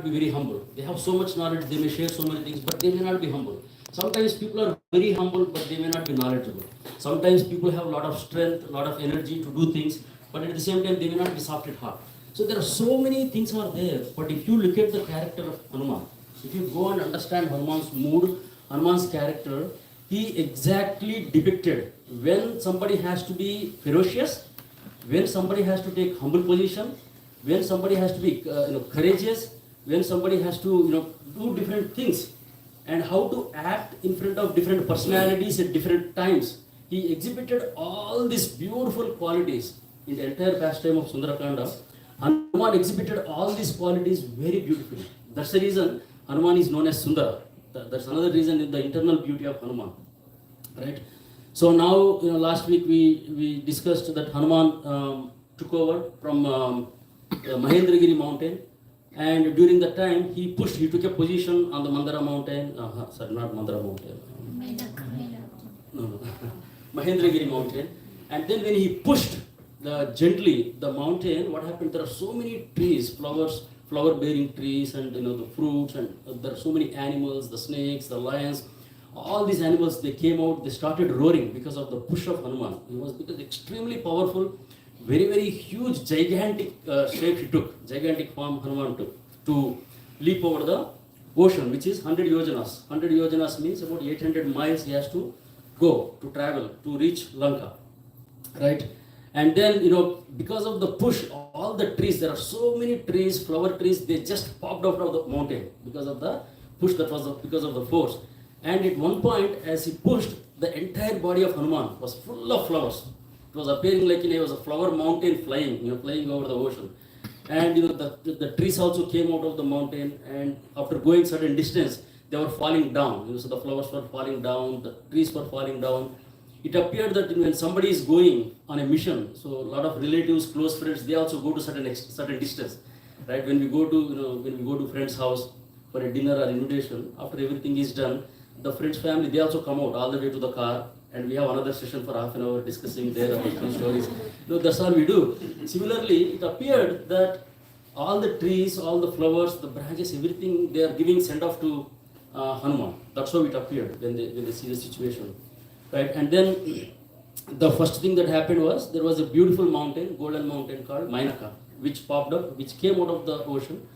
not be very humble. They have so much knowledge, they may share so many things, but they may not be humble. Sometimes people are very humble, but they may not be knowledgeable. Sometimes people have a lot of strength, a lot of energy to do things, but at the same time, they may not be soft at heart. So there are so many things are there, but if you look at the character of Hanuman, if you go and understand Hanuman's mood, Hanuman's character, he exactly depicted when somebody has to be ferocious, when somebody has to take humble position, when somebody has to be courageous, when somebody has to do different things, and how to act in front of different personalities at different times. He exhibited all these beautiful qualities in the entire pastime of Sundarakanda. Hanuman exhibited all these qualities very beautifully. That's the reason Hanuman is known as Sundara. That's another reason in the internal beauty of Hanuman, right? So now, last week we discussed that Hanuman took over from Mahendragiri mountain, and during that time he took a position on the Mandara mountain, sorry, not Mandara mountain, no, Mahendragiri mountain, and then when he pushed gently the mountain, what happened? There are so many trees, flower-bearing trees, and the fruits, and there are so many animals, the snakes, the lions. All these animals, they came out, they started roaring because of the push of Hanuman. He was extremely powerful, very, very huge, gigantic shape he took, gigantic form Hanuman took to leap over the ocean, which is 100 yojanas. 100 yojanas means about 800 miles he has to go, to travel, to reach Lanka, right? And then, because of the push, all the trees, there are so many trees, flower trees, they just popped out of the mountain because of the push that was because of the force. And at one point, as he pushed, the entire body of Hanuman was full of flowers. It was appearing like it was a flower mountain flying, flying over the ocean. And the trees also came out of the mountain, and after going certain distance, they were falling down. So the flowers were falling down, the trees were falling down. It appeared that when somebody is going on a mission, so a lot of relatives, close friends, they also go to certain distance, right? When we go to friend's house for a dinner or invitation, after everything is done, the friend's family, they also come out all the way to the car, and we have another session for half an hour discussing their stories. That's all we do. Similarly, it appeared that all the trees, all the flowers, the branches, everything, they are giving send-off to Hanuman. That's how it appeared when they see the situation. Right? And then the first thing that happened was there was a beautiful mountain, golden mountain called Mainaka, which popped up, which came out of the ocean.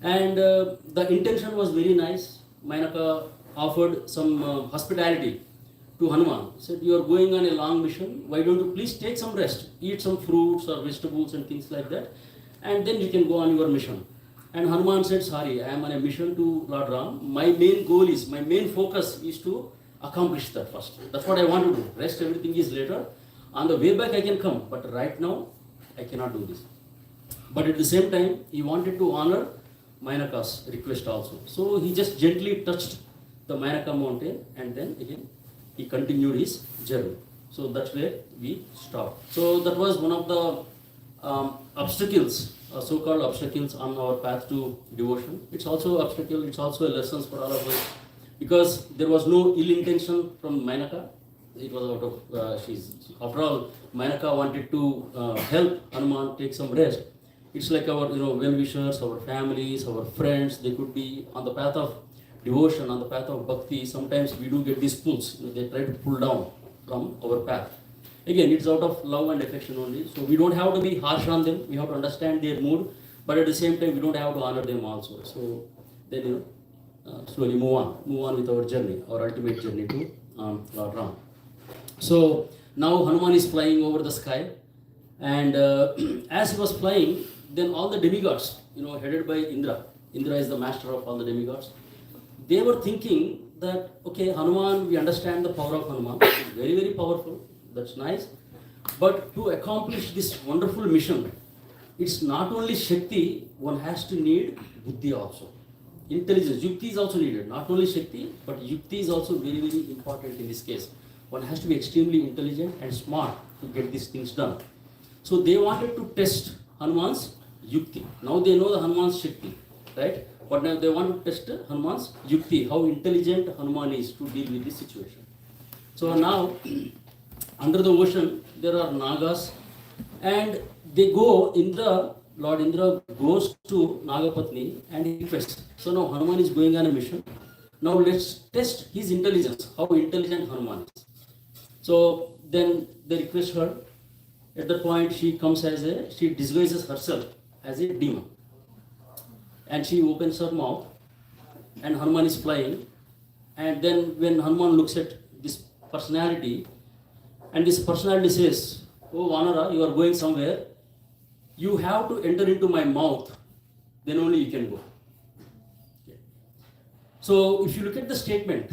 And the intention was very nice. Mainaka offered some hospitality to Hanuman. Said, you are going on a long mission, why don't you please take some rest, eat some fruits or vegetables and things like that, and then you can go on your mission. And Hanuman said, sorry, I am on a mission to Lord Ram. My main focus is to accomplish that first. That's what I want to do. Rest, everything is later. On the way back I can come, but right now I cannot do this. But at the same time, he wanted to honor Mainaka's request also. So he just gently touched the Mainaka mountain, and then again he continued his journey. So that's where we stopped. So that was one of the obstacles, so-called obstacles on our path to devotion. It's also an obstacle, it's also a lesson for all of us, because there was no ill intention from Mainaka. It was out of, after all, Mainaka wanted to help Hanuman take some rest. It's like our well-wishers, our families, our friends, they could be on the path of devotion, on the path of bhakti. Sometimes we do get these pulls, they try to pull down from our path. Again, it's out of love and affection only. So we don't have to be harsh on them, we have to understand their mood, but at the same time we don't have to honor them also. So then slowly move on with our journey, our ultimate journey to Lord Ram. So now Hanuman is flying over the sky, and as he was flying, then all the demigods, headed by Indra is the master of all the demigods, they were thinking that, okay, Hanuman, we understand the power of Hanuman, it's very, very powerful, that's nice, but to accomplish this wonderful mission, it's not only Shakti, one has to need Buddhi also. Intelligence, Yukti is also needed, not only Shakti, but Yukti is also very, very important in this case. One has to be extremely intelligent and smart to get these things done. So they wanted to test Hanuman's Yukti. Now they know the Hanuman's Shakti, right? But now they want to test Hanuman's Yukti, how intelligent Hanuman is to deal with this situation. So now, under the ocean, there are Nagas, and they go in the Lord Indra goes to Nagapatni and he requests. So now Hanuman is going on a mission. Now let's test his intelligence, how intelligent Hanuman is. So then they request her. At that point, she disguises herself as a demon. And she opens her mouth and Hanuman is flying. And then when Hanuman looks at this personality, and this personality says, "Oh Vanara, you are going somewhere. You have to enter into my mouth, then only you can go." Okay. So if you look at the statement,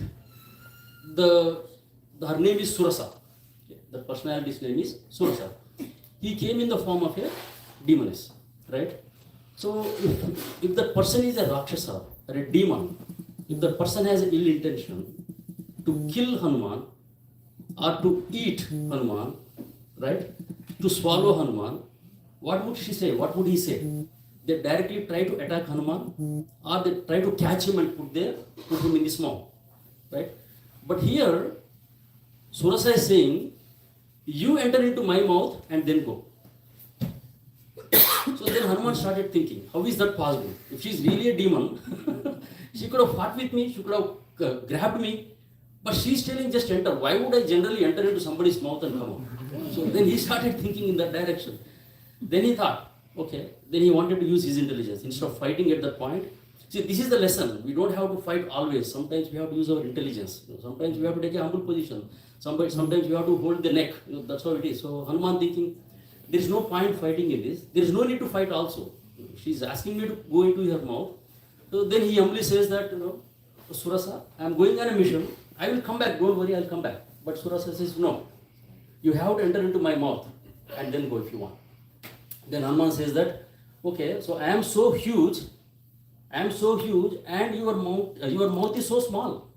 her name is Surasa. Okay. The personality's name is Surasa. He came in the form of a demoness, right? So if the person is a Rakshasa or a demon, if the person has an ill intention to kill Hanuman or to eat Hanuman, right? To swallow Hanuman, what would she say? What would he say? They directly try to attack Hanuman or they try to catch him and put him in his mouth, right? But here, Surasa is saying, you enter into my mouth and then go. So then Hanuman started thinking, how is that possible? If she's really a demon, she could have fought with me, she could have grabbed me, but she's telling just enter. Why would I generally enter into somebody's mouth and come out? So then he started thinking in that direction. Then he thought, okay, then he wanted to use his intelligence. Instead of fighting at that point, see, this is the lesson. We don't have to fight always. Sometimes we have to use our intelligence. Sometimes we have to take a humble position. Sometimes we have to hold the neck. That's how it is. So Hanuman thinking, there is no point fighting in this. There is no need to fight also. She's asking me to go into her mouth. So then he humbly says that, Surasa, I am going on a mission. I will come back. Don't worry, I will come back. But Surasa says, no. You have to enter into my mouth and then go if you want. Then Hanuman says that, okay, so I am so huge, and your mouth is so small.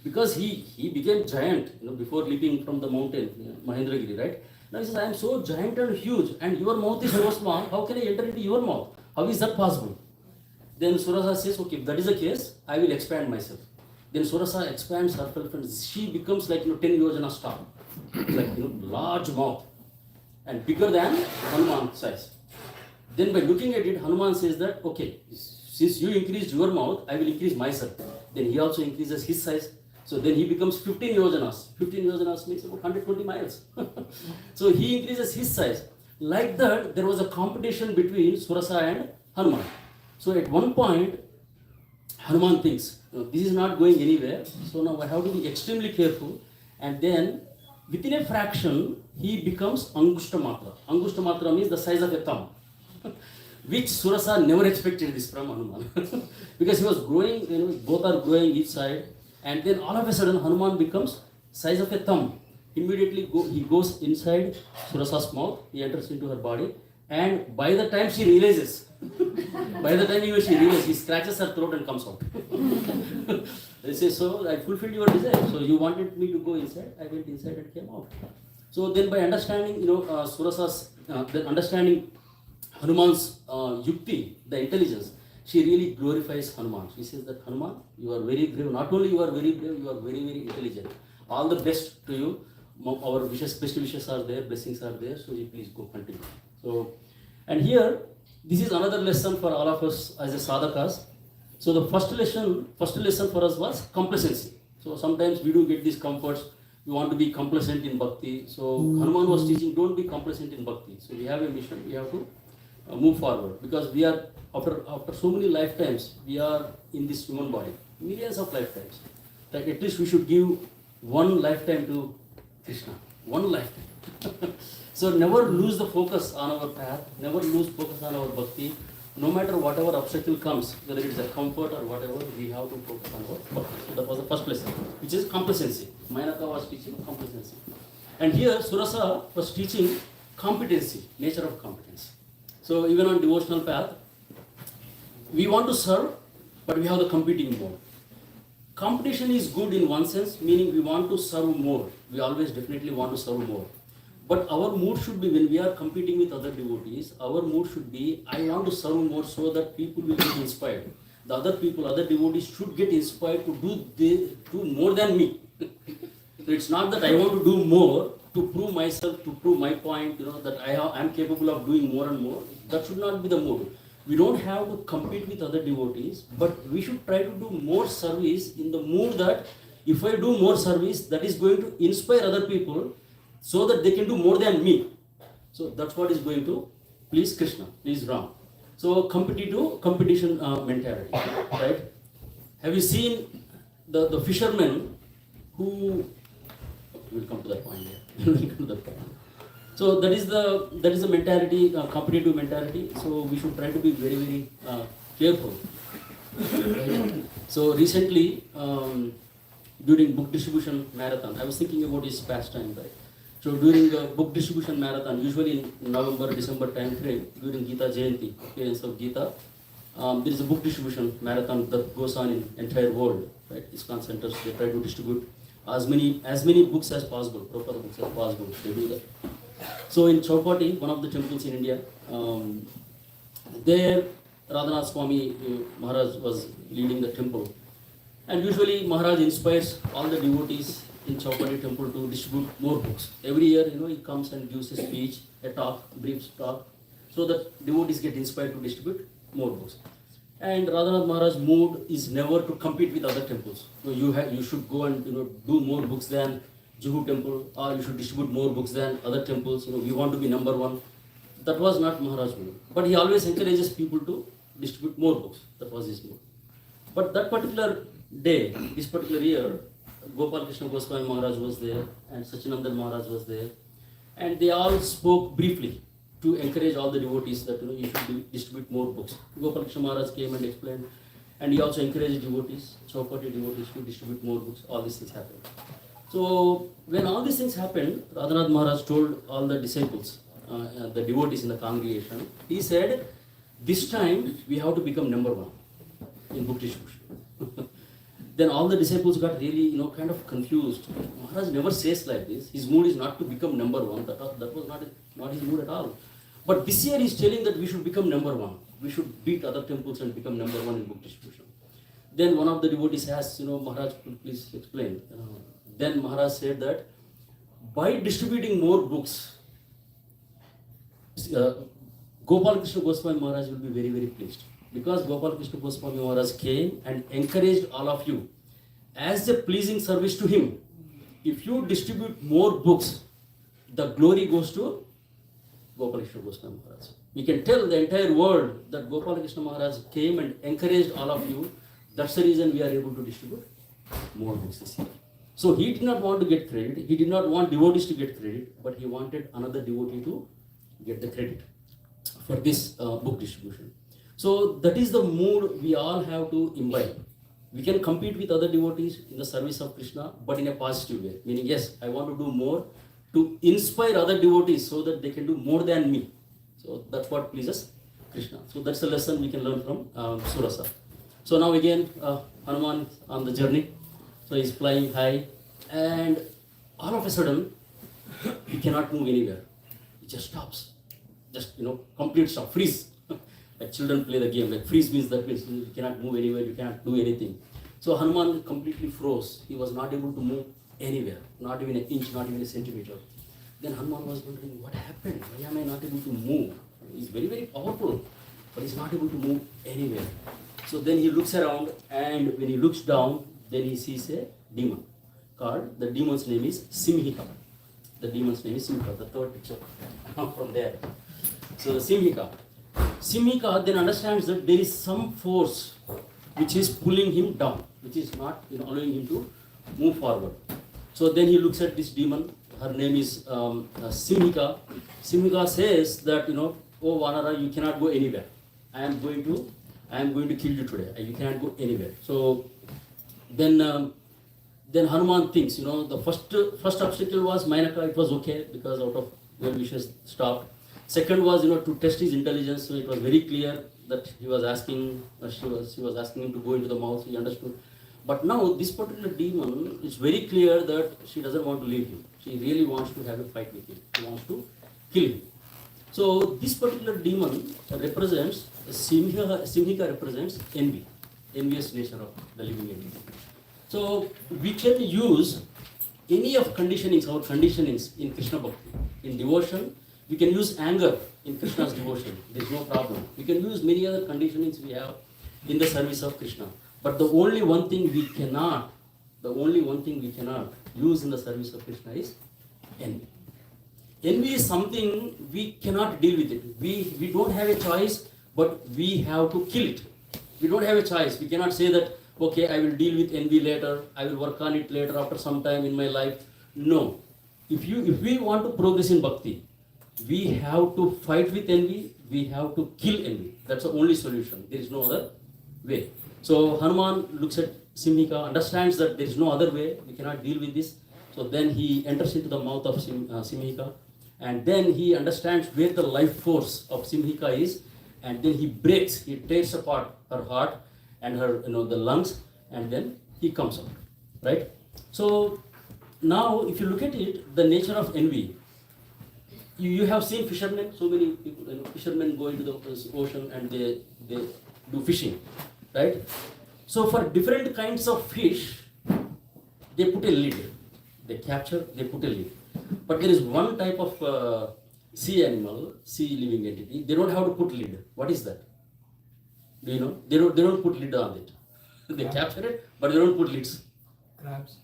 Because he became giant, before leaping from the mountain, Mahendragiri, right? Now he says, I am so giant and huge, and your mouth is so small. How can I enter into your mouth? How is that possible? Then Surasa says, okay, if that is the case, I will expand myself. Then Surasa expands herself and she becomes like 10 yojana star, like large mouth and bigger than Hanuman size. Then by looking at it, Hanuman says that, okay, since you increased your mouth, I will increase myself. Then he also increases his size. So then he becomes 15 yojanas. 15 yojanas means about 120 miles. So he increases his size. Like that, there was a competition between Surasa and Hanuman. So at one point, Hanuman thinks, this is not going anywhere. So now I have to be extremely careful. And then within a fraction, he becomes Angushta Matra. Angushta Matra means the size of a thumb. Which Surasa never expected this from Hanuman. Because he was growing, both are growing each side. And then all of a sudden, Hanuman becomes size of a thumb. Immediately he goes inside Surasa's mouth, he enters into her body. And by the time she realizes, he scratches her throat and comes out. They say, so I fulfilled your desire. So you wanted me to go inside, I went inside and came out. So then by understanding, Surasa's, understanding Hanuman's yukti, the intelligence, she really glorifies Hanuman. She says that, Hanuman, you are very brave. Not only you are very brave, you are very, very intelligent. All the best to you. Our wishes, best wishes are there, blessings are there. So you please go continue. So, and here, this is another lesson for all of us as a sadhakas. So the first lesson for us was complacency. So sometimes we do get these comforts. We want to be complacent in bhakti. So Hanuman was teaching, don't be complacent in bhakti. So we have a mission. We have to move forward, because we are after so many lifetimes we are in this human body, millions of lifetimes. Like at least we should give one lifetime to Krishna, one lifetime. So never lose the focus on our path, never lose focus on our bhakti. No matter whatever obstacle comes, whether it is a comfort or whatever, we have to focus on our bhakti. So that was the first lesson, which is complacency. Mainaka was teaching complacency, and here Surasa was teaching competency, nature of competence. So even on devotional path, we want to serve, but we have the competing mode. Competition is good in one sense, meaning we want to serve more. We always definitely want to serve more. But our mood should be, when we are competing with other devotees, our mood should be, I want to serve more so that people will get inspired. The other devotees should get inspired to do more than me. So it's not that I want to do more to prove myself, to prove my point, that I'm capable of doing more and more. That should not be the motive. We don't have to compete with other devotees, but we should try to do more service in the mood that if I do more service, that is going to inspire other people so that they can do more than me. So that's what is going to please Krishna, please Ram. So competition mentality, right? Have you seen the fishermen who, we'll come to that point here. We'll come to that point. So that is the mentality, competitive mentality. So we should try to be very, very careful. So recently, during book distribution marathon, I was thinking about his pastime, right? So during the book distribution marathon, usually in November, December time frame, during Gita Jayanti, appearance of Gita, there is a book distribution marathon that goes on in entire world, right? ISKCON centers, they try to distribute as many books as possible, Prabhupada books as possible, they do that. So in Chowpatty, one of the temples in India, there Radhanath Swami Maharaj was leading the temple. And usually Maharaj inspires all the devotees in Chowpatty temple to distribute more books. Every year, he comes and gives a speech, a talk, brief talk, so that devotees get inspired to distribute more books. And Radhanath Maharaj's mood is never to compete with other temples. You should go and do more books than Juhu temple, or you should distribute more books than other temples. We want to be number one. That was not Maharaj's mood. But he always encourages people to distribute more books. That was his mood. But that particular day, this particular year, Gopal Krishna Goswami Maharaj was there, and Sachinandan Maharaj was there, and they all spoke briefly to encourage all the devotees that you should distribute more books. Gopal Krishna Maharaj came and explained, and he also encouraged devotees, Chowpatty devotees, to distribute more books. All these things happened. So when all these things happened, Radhanath Maharaj told all the disciples, the devotees in the congregation, he said, this time we have to become number one in book distribution. Then all the disciples got really, kind of confused. Maharaj never says like this. His mood is not to become number one. That was not his mood at all. But this year he's telling that we should become number one. We should beat other temples and become number one in book distribution. Then one of the devotees asked, Maharaj, please explain. Then Maharaj said that by distributing more books, Gopal Krishna Goswami Maharaj will be very, very pleased. Because Gopal Krishna Goswami Maharaj came and encouraged all of you as a pleasing service to him. If you distribute more books, the glory goes to Gopal Krishna Goswami Maharaj. We can tell the entire world that Gopal Krishna Maharaj came and encouraged all of you. That's the reason we are able to distribute more books this year. So he did not want to get credit. He did not want devotees to get credit, but he wanted another devotee to get the credit for this book distribution. So that is the mood we all have to imbibe. We can compete with other devotees in the service of Krishna, but in a positive way. Meaning, yes, I want to do more to inspire other devotees so that they can do more than me. So that's what pleases Krishna. So that's a lesson we can learn from Surasa. So now again, Hanuman on the journey. So he's flying high, and all of a sudden, he cannot move anywhere. He just stops. Just, complete stop, freeze. Like children play the game, like freeze means that means you cannot move anywhere, you cannot do anything. So Hanuman completely froze. He was not able to move anywhere, not even an inch, not even a centimeter. Then Hanuman was wondering, what happened? Why am I not able to move? He's very, very powerful, but he's not able to move anywhere. So then he looks around, and when he looks down, then he sees a demon called, the demon's name is Simhika. The demon's name is Simhika, the third picture from there. So Simhika then understands that there is some force which is pulling him down, which is not allowing him to move forward. So then he looks at this demon. Her name is Simhika. Simhika says that, oh Vanara, you cannot go anywhere. I am going to kill you today. You cannot go anywhere. So then Hanuman thinks, the first obstacle was Mainaka. It was okay because out of well wishes stopped. Second was, to test his intelligence. So it was very clear that he was asking, she was asking him to go into the mouth. He understood. But now this particular demon, it's very clear that she doesn't want to leave him. She really wants to have a fight with him. She wants to kill him. So this particular demon represents, Simhika represents envious nature of the living entity. So we can use any of conditionings, our conditionings in Krishna Bhakti, in devotion, we can use anger in Krishna's devotion. There is no problem. We can use many other conditionings we have in the service of Krishna. But the only one thing we cannot use in the service of Krishna is envy. Envy is something we cannot deal with it. We don't have a choice, but we have to kill it. We don't have a choice. We cannot say that, okay, I will deal with envy later, I will work on it later after some time in my life. No. If we want to progress in bhakti, we have to fight with envy, we have to kill envy. That's the only solution. There is no other way. So Hanuman looks at Simhika, understands that there is no other way, we cannot deal with this. So then he enters into the mouth of Simhika, and then he understands where the life force of Simhika is, and then he tears apart her heart and her, the lungs, and then he comes out, right? So now if you look at it, the nature of envy, you have seen fishermen, so many people, fishermen go into the ocean and they do fishing, right? So for different kinds of fish, they put a lid. They capture, they put a lid. But there is one type of sea animal, sea living entity, they don't have to put lid. What is that? Do you know? They don't put lid on it. They capture it, but they don't put lids. Crabs.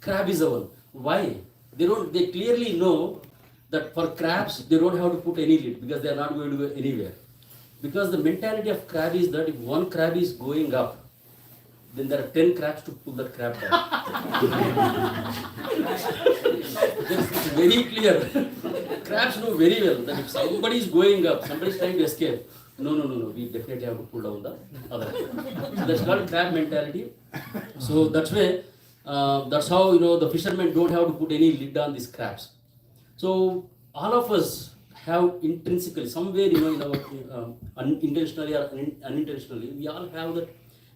Crab is the one. Why? They clearly know that for crabs, they don't have to put any lid because they are not going to go anywhere. Because the mentality of crab is that if one crab is going up, then there are 10 crabs to pull that crab down. It's very clear. Crabs know very well that if somebody is going up, somebody is trying to escape, no, we definitely have to pull down the other. So that's called crab mentality. So that's why, that's how, the fishermen don't have to put any lid on these crabs. So all of us have intrinsically, somewhere, in our unintentionally or unintentionally, we all have the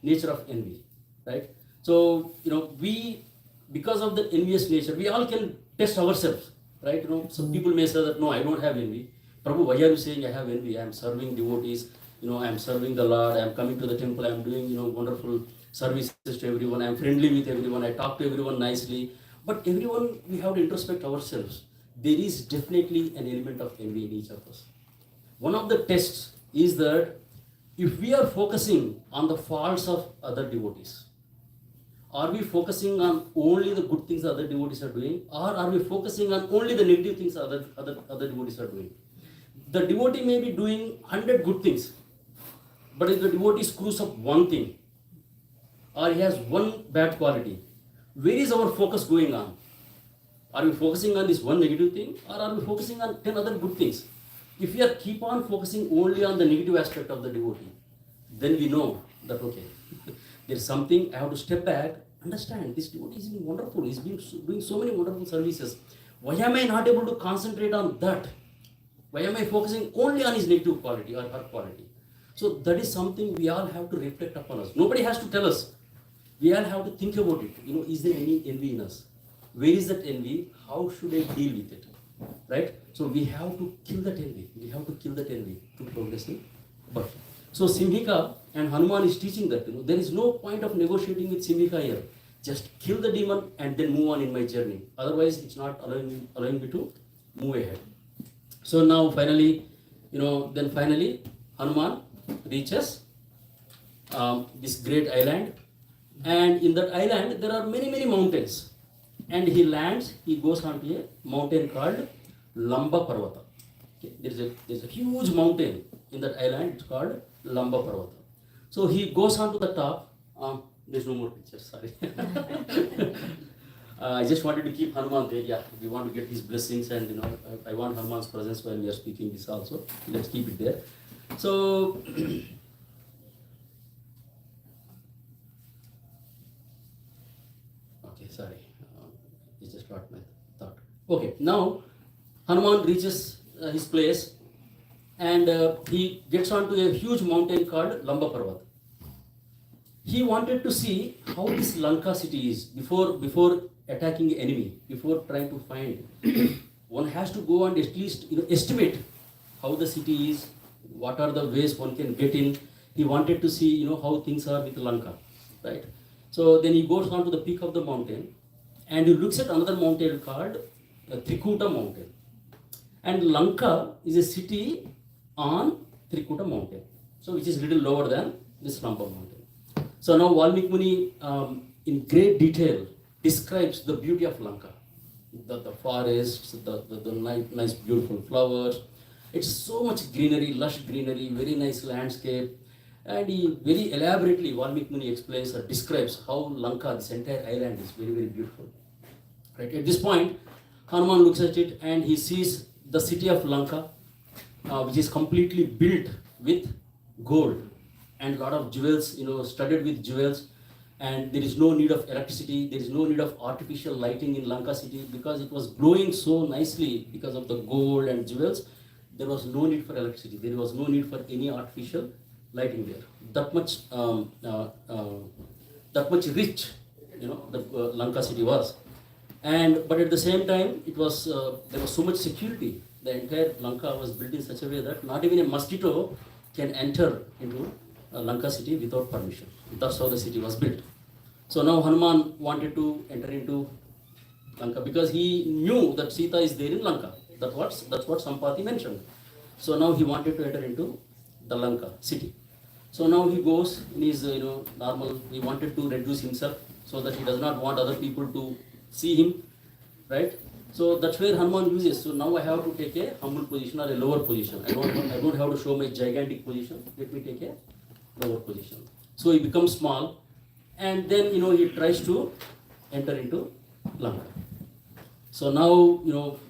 nature of envy, right? So, we, because of the envious nature, we all can test ourselves, right? Some people may say that, no, I don't have envy. Prabhu, why are you saying I have envy? I am serving devotees, I am serving the Lord, I am coming to the temple, I am doing, wonderful services to everyone, I am friendly with everyone, I talk to everyone nicely. But everyone, we have to introspect ourselves. There is definitely an element of envy in each of us. One of the tests is that if we are focusing on the faults of other devotees, are we focusing on only the good things other devotees are doing, or are we focusing on only the negative things other devotees are doing? The devotee may be doing 100 good things, but if the devotee screws up one thing, or he has one bad quality, where is our focus going on? Are we focusing on this one negative thing, or are we focusing on 10 other good things? If we are keep on focusing only on the negative aspect of the devotee, then we know that, okay, there is something, I have to step back, understand, this devotee is being wonderful, he's been doing so many wonderful services. Why am I not able to concentrate on that? Why am I focusing only on his negative quality or her quality? So that is something we all have to reflect upon us. Nobody has to tell us. We all have to think about it. Is there any envy in us? Where is that envy? How should I deal with it? Right? So we have to kill that envy. We have to kill that envy to progress in bhakti. So Simhika and Hanuman is teaching that there is no point of negotiating with Simhika here. Just kill the demon and then move on in my journey. Otherwise, it's not allowing me to move ahead. So now finally, Hanuman reaches this great island, and in that island there are many mountains. And he lands, he goes onto a mountain called Lamba Parvata. Okay, there's a huge mountain in that island, it's called Lamba Parvata. So he goes onto the top. There's no more pictures, sorry. I just wanted to keep Hanuman there. Yeah, we want to get his blessings, and I want Hanuman's presence while we are speaking this also. Let's keep it there. So okay, sorry. I just got my thought. Okay, now Hanuman reaches his place, and he gets onto a huge mountain called Lamba Parvat. He wanted to see how this Lanka city is before attacking the enemy, before trying to find. One has to go and at least estimate how the city is, what are the ways one can get in. He wanted to see how things are with Lanka, right? So then he goes on to the peak of the mountain, and he looks at another mountain called Trikuta mountain. And Lanka is a city on Trikuta mountain, so which is little lower than this Rampa mountain. So now Valmiki Muni in great detail describes the beauty of Lanka, the forests, the nice beautiful flowers. It's so much greenery, lush greenery, very nice landscape. And he very elaborately, Valmiki Muni explains or describes how Lanka, this entire island, is very, very beautiful. Right? At this point, Hanuman looks at it and he sees the city of Lanka, which is completely built with gold and lot of jewels, studded with jewels. And there is no need of electricity, there is no need of artificial lighting in Lanka city because it was glowing so nicely because of the gold and jewels. There was no need for electricity, there was no need for any artificial lighting there. That much rich, the Lanka city was. But at the same time, it was there was so much security. The entire Lanka was built in such a way that not even a mosquito can enter into Lanka city without permission. That's how the city was built. So now Hanuman wanted to enter into Lanka because he knew that Sita is there in Lanka. That's what Sampati mentioned. So now he wanted to enter into the Lanka city. So now he goes in his normal. He wanted to reduce himself so that he does not want other people to see him, right? So that's where Hanuman uses. So now I have to take a humble position or a lower position. I don't have to show my gigantic position. Let me take a lower position. So he becomes small, and then he tries to enter into Lanka. So now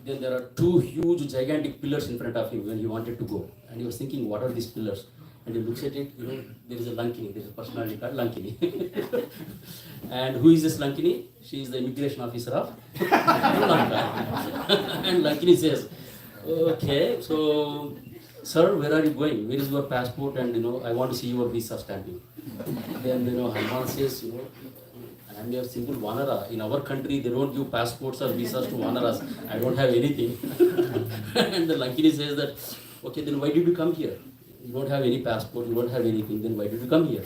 then there are two huge gigantic pillars in front of him when he wanted to go, and he was thinking, what are these pillars? And he looks at it, there is a Lankini, there is a personality called Lankini. And who is this Lankini? She is the immigration officer of Lanka. And Lankini says, okay, so sir, where are you going? Where is your passport? And I want to see your visa stamping. Then Hanuman says, I am a simple Vanara. In our country, they don't give passports or visas to Vanaras. I don't have anything. And the Lankini says that, okay, then why did you come here? You don't have any passport, you don't have anything, then why did you come here?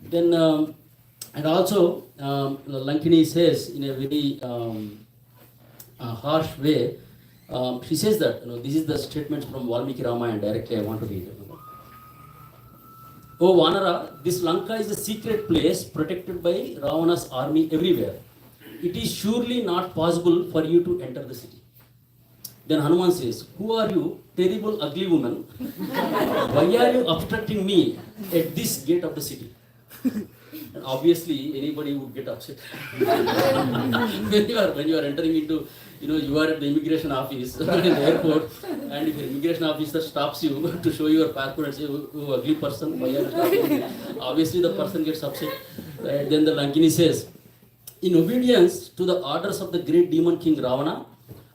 Then, and also, Lankini says in a very harsh way, she says that, this is the statement from Valmiki Ramayana directly, I want to read it. Oh Vanara, this Lanka is a secret place protected by Ravana's army everywhere. It is surely not possible for you to enter the city. Then Hanuman says, who are you, terrible ugly woman? Why are you obstructing me at this gate of the city? And obviously, anybody would get upset. when you are entering into, you are at the immigration office in the airport, and if the immigration officer stops you to show your passport and say, oh, ugly person, why are you stopping me? Obviously, the person gets upset. Right? Then the Lankini says, in obedience to the orders of the great demon king Ravana,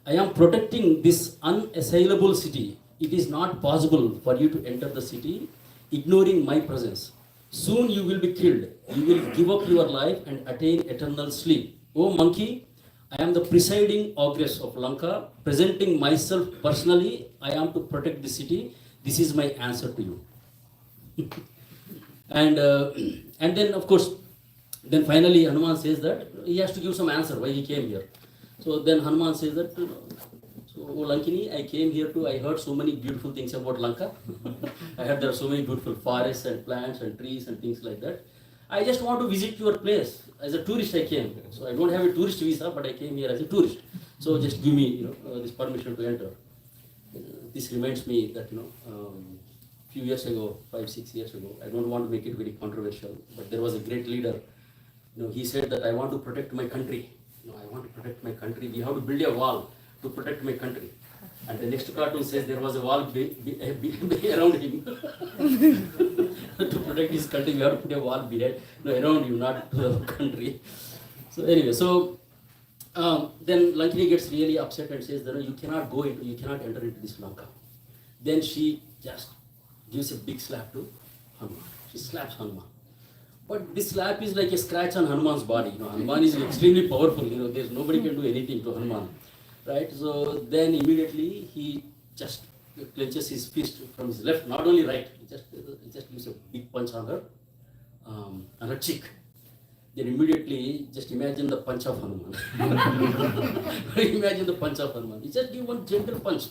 I am protecting this unassailable city. It is not possible for you to enter the city ignoring my presence. Soon you will be killed. You will give up your life and attain eternal sleep. O monkey, I am the presiding ogress of Lanka, presenting myself personally. I am to protect the city. This is my answer to you. And then of course, then finally Hanuman says that he has to give some answer why he came here. So then Hanuman says that, so Lankini, I came here I heard so many beautiful things about Lanka. I heard there are so many beautiful forests and plants and trees and things like that. I just want to visit your place. As a tourist I came. So I don't have a tourist visa, but I came here as a tourist. So just give me, this permission to enter. This reminds me that, few years ago, 5-6 years ago, I don't want to make it very controversial, but there was a great leader. He said that I want to protect my country. I want to protect my country. We have to build a wall to protect my country. And the next cartoon says there was a wall around him. To protect his country, we have to put a wall behind, around you, not to the country. So anyway, then Lankini gets really upset and says that you cannot enter into this Lanka. Then she just gives a big slap to Hanuman. She slaps Hanuman. But this slap is like a scratch on Hanuman's body. Hanuman is extremely powerful. There's nobody can do anything to Hanuman, right? So then immediately he just clenches his fist from his left, not only right. He just gives a big punch on her cheek. then immediately just imagine the punch of Hanuman. Imagine the punch of Hanuman. He just give one gentle punch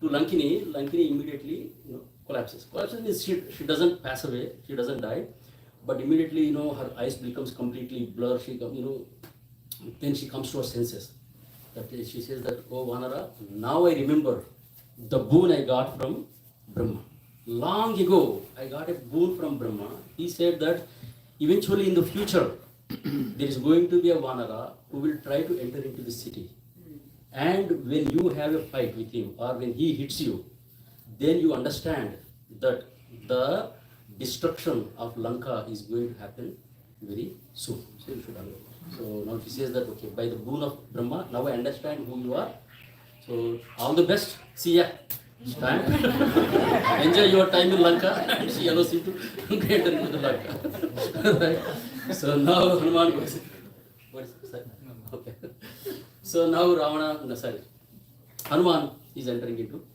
to Lankini. Lankini immediately, collapses. Collapses means she doesn't pass away, she doesn't die, but immediately, her eyes becomes completely blurred. She, then she comes to her senses. That she says that, oh Vanara, now I remember the boon I got from Brahma. Long ago, I got a boon from Brahma. He said that eventually in the future, there is going to be a Vanara who will try to enter into the city. And when you have a fight with him, or when he hits you, then you understand that the destruction of Lanka is going to happen very soon. So you should understand. So now she says that, okay, by the boon of Brahma, now I understand who you are. So all the best. See ya. Stand. Enjoy your time in Lanka. And she allows him to enter into the Lanka. Right? So now Hanuman goes. What is it? Okay. So now Hanuman is entering into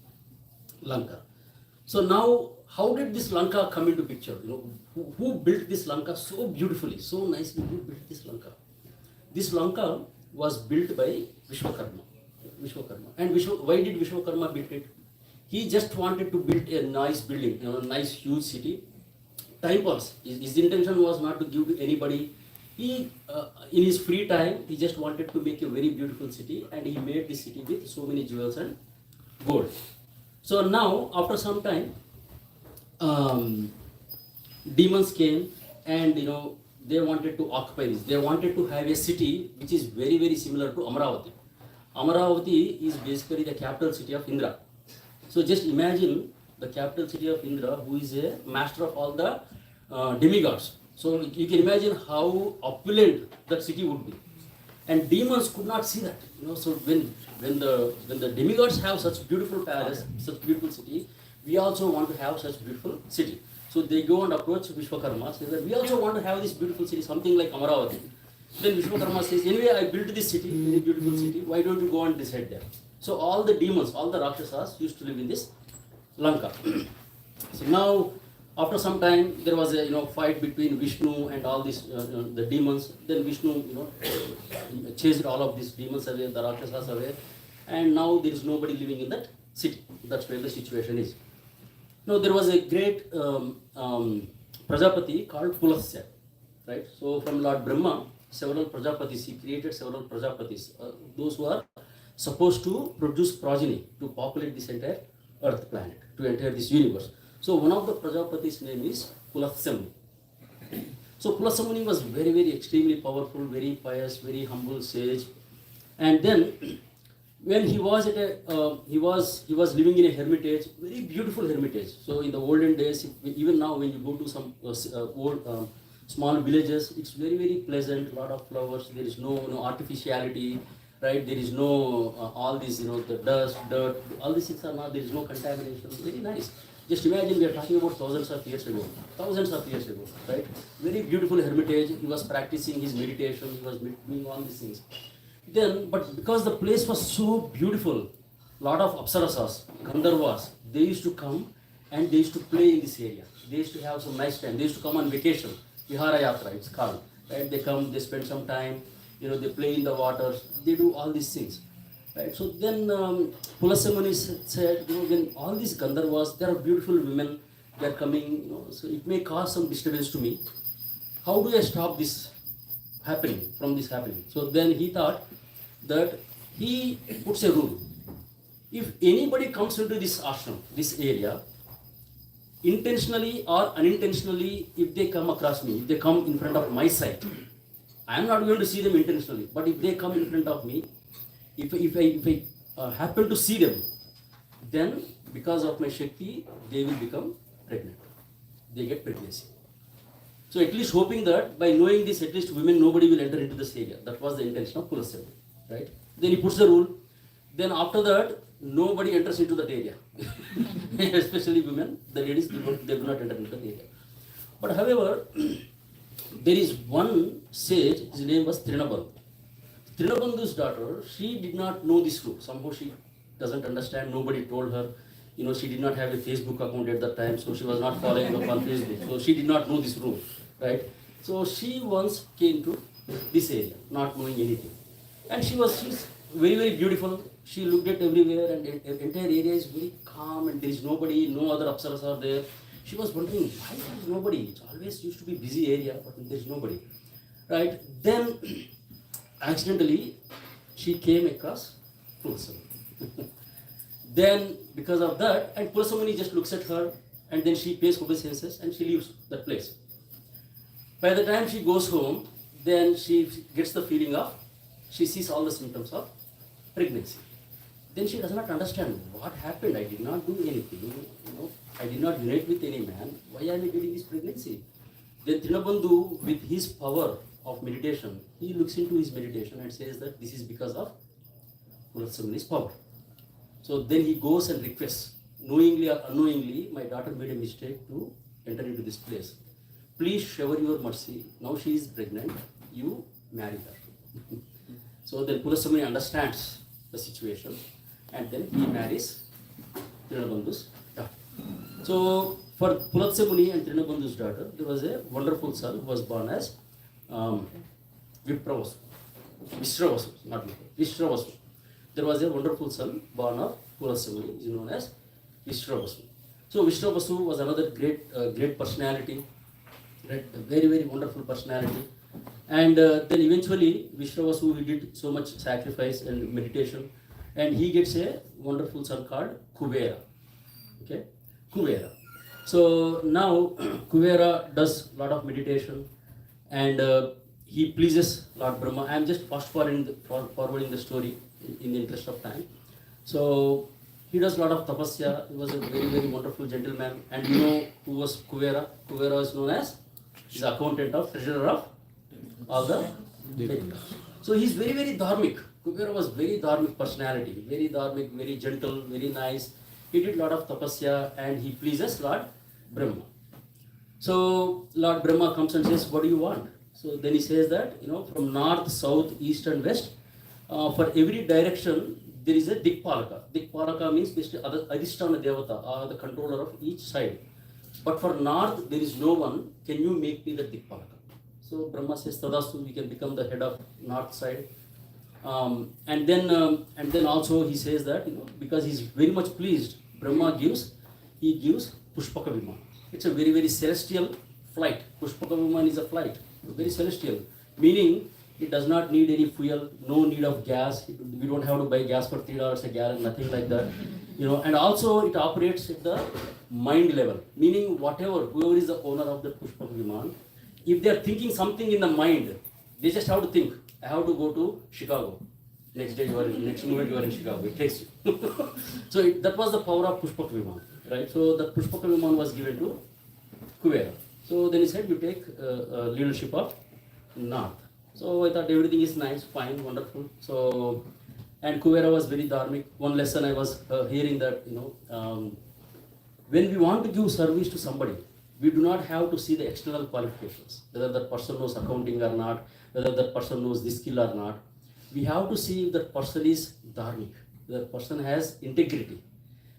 Lanka. So now, how did this Lanka come into picture? Who built this Lanka so beautifully, so nicely? Who built this Lanka? This Lanka was built by Vishwakarma. And why did Vishwakarma build it? He just wanted to build a nice building, a nice huge city. Time pass. His intention was not to give to anybody. He, in his free time, he just wanted to make a very beautiful city, and he made the city with so many jewels and gold. So now, after some time, demons came, and they wanted to occupy this. They wanted to have a city which is very, very similar to Amaravati. Amaravati is basically the capital city of Indra. So just imagine the capital city of Indra, who is a master of all the demigods. So you can imagine how opulent that city would be. And demons could not see that. So when the demigods have such beautiful palace, such beautiful city, we also want to have such beautiful city. So they go and approach Vishwakarma, say that we also want to have this beautiful city, something like Amaravati. Then Vishwakarma says, anyway, I built this city, very beautiful city, why don't you go and reside there? So all the demons, all the Rakshasas used to live in this Lanka. So now, after some time, there was a fight between Vishnu and all these the demons. Then Vishnu chased all of these demons away, the Rakshasas away, and now there is nobody living in that city. That's where the situation is. Now there was a great Prajapati called Pulasya, right? So from Lord Brahma, several Prajapatis, he created several Prajapatis, those who are supposed to produce progeny to populate this entire Earth planet, to enter this universe. So one of the Prajapatis' name is Pulasya. So Pulasya Muni was very, very extremely powerful, very pious, very humble sage. And then when he was at he was living in a hermitage, very beautiful hermitage. So in the olden days, even now when you go to some old small villages, it's very, very pleasant, lot of flowers, there is no artificiality, right? There is no all these, the dust, dirt, all these things are not, there is no contamination, very nice. Just imagine we are talking about thousands of years ago, right? Very beautiful hermitage, he was practicing his meditation, he was doing all these things. Then, but because the place was so beautiful, lot of Apsarasas, Gandharvas, they used to come and they used to play in this area. They used to have some nice time. They used to come on vacation. Vihara Yatra, it's called. Right? They come, they spend some time, they play in the waters, they do all these things. Right? So then Pulasya Muni said, when all these Gandharvas, there are beautiful women, they are coming, so it may cause some disturbance to me. How do I stop this from this happening? So then he thought that he puts a rule. If anybody comes into this ashram, this area, intentionally or unintentionally, if they come across me, if they come in front of my sight, I am not going to see them intentionally, but if they come in front of me, if I happen to see them, then because of my Shakti, they will become pregnant. They get pregnancy. So at least hoping that by knowing this, at least women, nobody will enter into this area. That was the intention of Pulasya, right? Then he puts the rule. Then after that, nobody enters into that area. Especially women, the ladies, they do not enter into that area. But however, there is one sage, his name was Trinabandhu. Trinabandhu's daughter, she did not know this rule. Somehow she doesn't understand, nobody told her. She did not have a Facebook account at that time, so she was not following up on Facebook. So she did not know this rule, right? So she once came to this area, not knowing anything. And she's very, very beautiful. She looked at everywhere, and the entire area is very calm, and there is nobody, no other apsaras are there. She was wondering, why there is nobody? It always used to be busy area, but there is nobody. Right? Then, accidentally, she came across Pulasamani. Then, because of that, and Pulasamani just looks at her, and then she pays obeisances, and she leaves that place. By the time she goes home, then she gets the feeling of, she sees all the symptoms of pregnancy. Then she does not understand what happened. I did not do anything. I did not unite with any man. Why am I getting this pregnancy? Then Trinabandhu, with his power of meditation, he looks into his meditation and says that this is because of Pulasamani's power. So then he goes and requests, knowingly or unknowingly, my daughter made a mistake to enter into this place. Please shower your mercy. Now she is pregnant. You marry her. So then Pulasamani understands the situation, and then he marries Trinabandhu's daughter. So for Pulasamani and Trinabandhu's daughter, there was a wonderful son who was born as Vipravasu. Vishravasu, not Vishravasu. There was a wonderful son born of Pulasamani, is known as Vishravasu. So Vishravasu was another great personality, right? A very, very wonderful personality. And then eventually Vishravasu, he did so much sacrifice and meditation, and he gets a wonderful son called Kuvera. Okay, Kuvera. So now Kuvera does a lot of meditation, and he pleases Lord Brahma. I am just fast forwarding the story in the interest of time. So he does a lot of tapasya. He was a very, very wonderful gentleman. And you know who was Kuvera? Kuvera was known as the accountant of treasurer of all the devas. So he's very, very dharmic. Kuvera was very dharmic personality, very dharmic, very gentle, very nice. He did a lot of tapasya, and he pleases Lord Brahma. So Lord Brahma comes and says, what do you want? So then he says that, from north, south, east and west, for every direction, there is a Dikpalaka. Dikpalaka means basically Adhisthana Devata, the controller of each side. But for north, there is no one. Can you make me the Dikpalaka? So Brahma says, Tadastu, we can become the head of north side. And then also he says that, because he's very much pleased, Brahma gives Pushpaka Viman. It's a very, very celestial flight. Pushpaka Viman is a flight, very celestial, meaning it does not need any fuel, no need of gas. We don't have to buy gas for $3 a gallon, nothing like that. And also it operates at the mind level, meaning whoever is the owner of the Pushpaka Viman, if they are thinking something in the mind, they just have to think, I have to go to Chicago. Next moment you are in Chicago. It takes you. So that was the power of Pushpaka Viman, right? So the Pushpaka Viman was given to Kuvera. So then he said, you take leadership of North. So I thought everything is nice, fine, wonderful. So, and Kuvera was very dharmic. One lesson I was hearing that, when we want to give service to somebody, we do not have to see the external qualifications, whether that person knows accounting or not, whether that person knows this skill or not. We have to see if that person is dharmic, the person has integrity.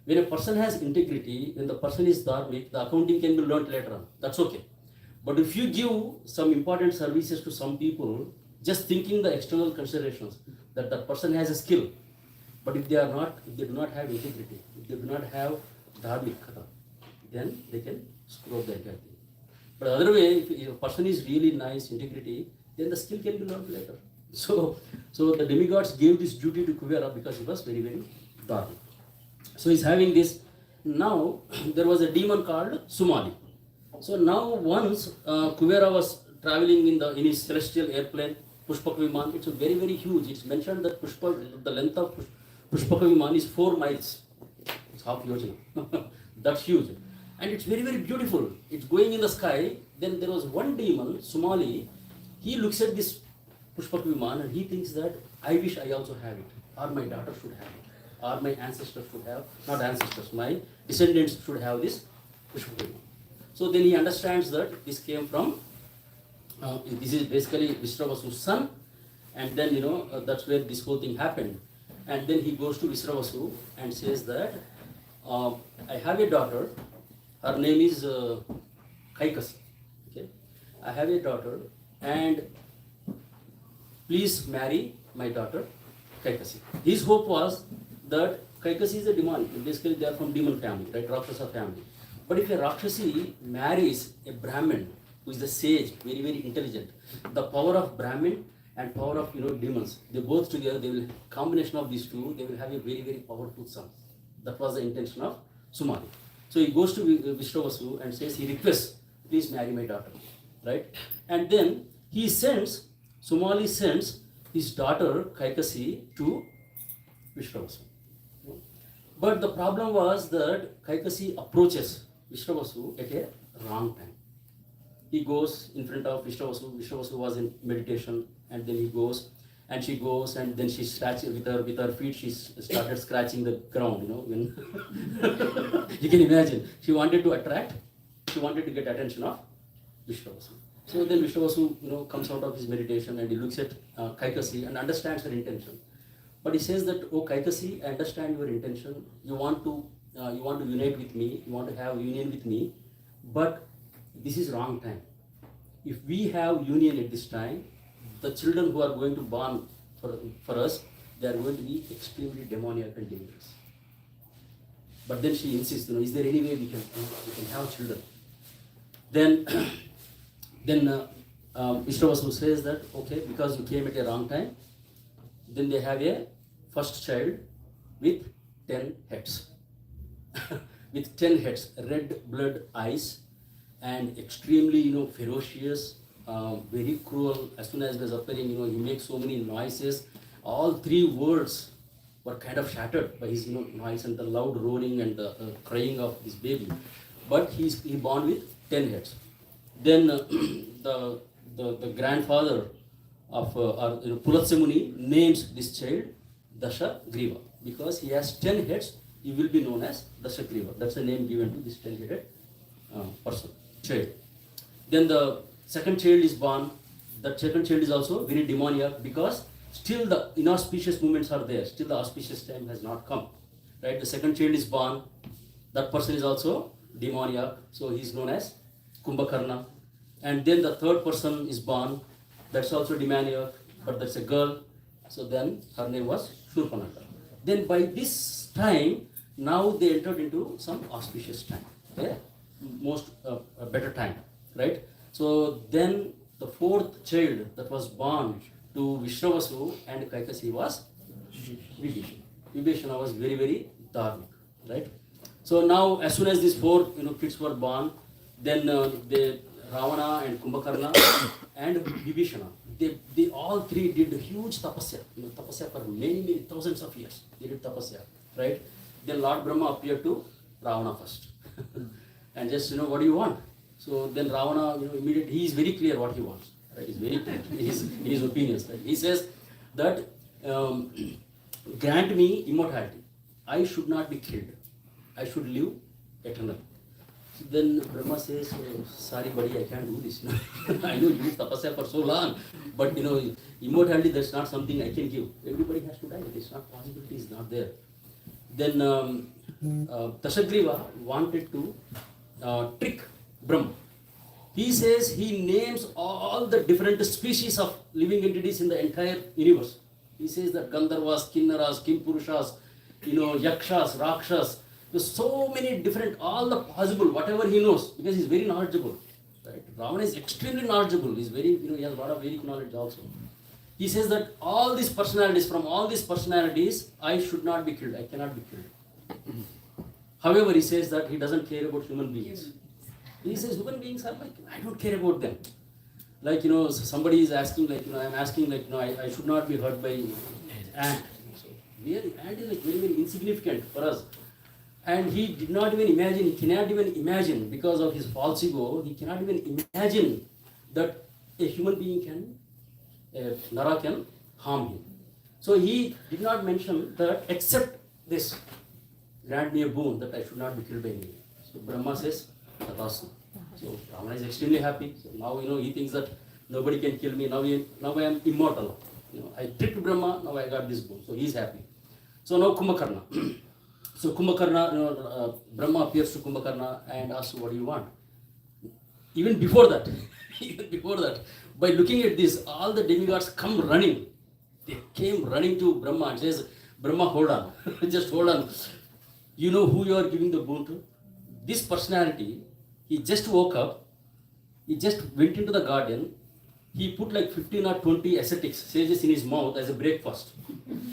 When a person has integrity, when the person is dharmic, the accounting can be learned later on. That's okay. But if you give some important services to some people, just thinking the external considerations, that the person has a skill, but if they do not have integrity, if they do not have dharmikata, then they can screw up the entire thing. But other way, if a person is really nice, integrity, then the skill can be learned later. So the demigods gave this duty to Kuvera because he was very, very dharmic. So he's having this. Now there was a demon called Sumali. So now once Kuvera was traveling in his celestial airplane, Pushpaka Viman. It's very, very huge. It's mentioned that the length of Pushpaka Viman is 4 miles. It's half yojana. That's huge. And it's very, very beautiful. It's going in the sky. Then there was one demon, Sumali. He looks at this Pushpaka Viman and he thinks that I wish I also have it, or my daughter should have it, or my ancestors should have, not ancestors, my descendants should have this Pushpaka Viman. So then he understands that this came from, this is basically Visravasu's son, and then that's where this whole thing happened. And then he goes to Visravasu and says that I have a daughter, her name is Kaikasi. Okay? I have a daughter, and please marry my daughter, Kaikasi. His hope was that Kaikasi is a demon. Basically, they are from demon family, right? Rakshasa family. But if a Rakshasi marries a Brahmin who is the sage, very, very intelligent, the power of Brahmin and power of demons, they both together, they will combination of these two, they will have a very, very powerful son. That was the intention of Sumali. So he goes to Vishnavasu and says, he requests, please marry my daughter, right? And then he sends, Sumali sends his daughter Kaikasi to Vishnavasu. But the problem was that Kaikasi approaches Vishnavasu at a wrong time. He goes in front of Vishnavasu. Vishnavasu was in meditation, and then he goes, and she goes, and then she scratches with her feet. She started scratching the ground. When you can imagine, she wanted to get attention of Vishnavasu. So then Vishnavasu, comes out of his meditation and he looks at Kaikasi and understands her intention. But he says that, oh Kaikasi, I understand your intention. You want to unite with me. You want to have union with me. But this is wrong time. If we have union at this time, the children who are going to born for us, they are going to be extremely demoniac and dangerous. But then she insists, is there any way we can have children? Then Vishnavasu says that, okay, because you came at a wrong time, then they have a first child with 10 heads. With 10 heads, red blood eyes, and extremely, ferocious, very cruel. As soon as he was appearing, he makes so many noises. All three worlds were kind of shattered by his, noise and the loud roaring and the crying of his baby. But he born with 10 heads. Then the grandfather of Pulatsa Muni names this child Dashagriva, because he has 10 heads. He will be known as Dashagriva. That's the name given to this 10-headed child. Then the second child is born. That second child is also very demoniac, because still the inauspicious moments are there. Still the auspicious time has not come. Right? The second child is born. That person is also demoniac. So he is known as Kumbhakarna. And then the third person is born. That's also demoniac, but that's a girl. So then her name was Shurpanaka. Then by this time, now they entered into some auspicious time. Okay? A better time, right? So then the fourth child that was born to Vishnavasu and Kaikasi was Vibhishana. Vibhishana was very, very dharmic, right? So now, as soon as these four kids were born, then Ravana and Kumbhakarna and Vibhishana, they all three did huge tapasya, tapasya for many, many thousands of years. They did tapasya, right? Then Lord Brahma appeared to Ravana first. And just, what do you want? So then Ravana, immediately, he is very clear what he wants. Right? He's very clear in his opinions. Right? He says that, grant me immortality. I should not be killed. I should live eternally. So then Brahma says, sorry buddy, I can't do this. I know you did tapasya for so long, but immortality, that's not something I can give. Everybody has to die. It's not possibility, is not there. Then Dashagriva wanted to trick Brahma. He says he names all the different species of living entities in the entire universe. He says that Gandharvas, Kinnaras, Kimpurushas, Yakshas, Rakshas. There's so many different, all the possible, whatever he knows, because he's very knowledgeable. Right? Ravana is extremely knowledgeable. He's very, he has a lot of Vedic knowledge also. He says that all these personalities, from all these personalities, I should not be killed. I cannot be killed. However, he says that he doesn't care about human beings. He says human beings are like, I don't care about them. Like, somebody is asking, like, I'm asking, like, I should not be hurt by ant. So, ant is like very, very insignificant for us. And he did not even imagine, he cannot even imagine, because of his false ego, he cannot even imagine that a human being can, a Nara can harm him. So he did not mention that, except this, grant me a boon that I should not be killed by anyone. So Brahma says, Tatasu. So Ravana is extremely happy. So now, he thinks that nobody can kill me. Now I am immortal. I tricked Brahma, now I got this boon. So he is happy. So now Kumbhakarna. So Kumbhakarna, Brahma appears to Kumbhakarna and asks, what do you want? Even before that, even before that, by looking at this, all the demigods come running. They came running to Brahma and says, Brahma, hold on, just hold on. You know who you are giving the boon to? This personality, he just woke up, he just went into the garden, he put like 15 or 20 ascetics, sages in his mouth as a breakfast.